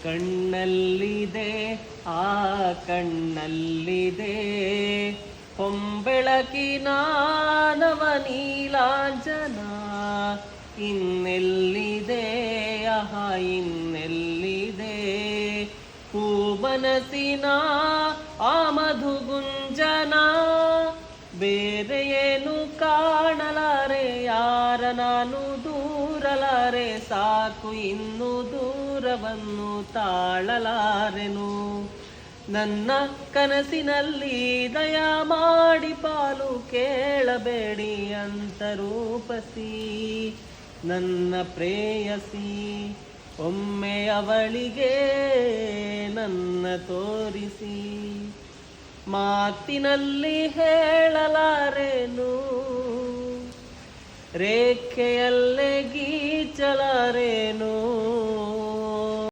ಕಣ್ಣಲ್ಲಿದೆ ಆ ಕಣ್ಣಲ್ಲಿದೆ ಹೊಂಬೆಳಕಿನ ನವನೀಲಾಂಜನ. ಇನ್ನೆಲ್ಲಿದೆ ಆಹ ಇನ್ನೆಲ್ಲಿದೆ ಹೂಮನಸಿನ ಆ ಮಧುಗುಂಜನ. ಬೇರೆ ಏನು ಕಾಣಲಾರೆ ಯಾರ ನಾನು ದೂರಲಾರೆ, ಸಾಕು ಇನ್ನು ದೂರವನ್ನು ತಾಳಲಾರೆನು. ನನ್ನ ಕನಸಿನಲ್ಲಿ ದಯ ಮಾಡಿ ಪಾಲು ಕೇಳಬೇಡಿ ಅಂತ ರೂಪಸಿ ನನ್ನ ಪ್ರೇಯಸಿ. ಒಮ್ಮೆ ಅವಳಿಗೆ ನನ್ನ ತೋರಿಸಿ, ಮಾತಿನಲ್ಲಿ ಹೇಳಲಾರೇನು, ರೇಖೆಯಲ್ಲೇ ಗೀಚಲಾರೇನು.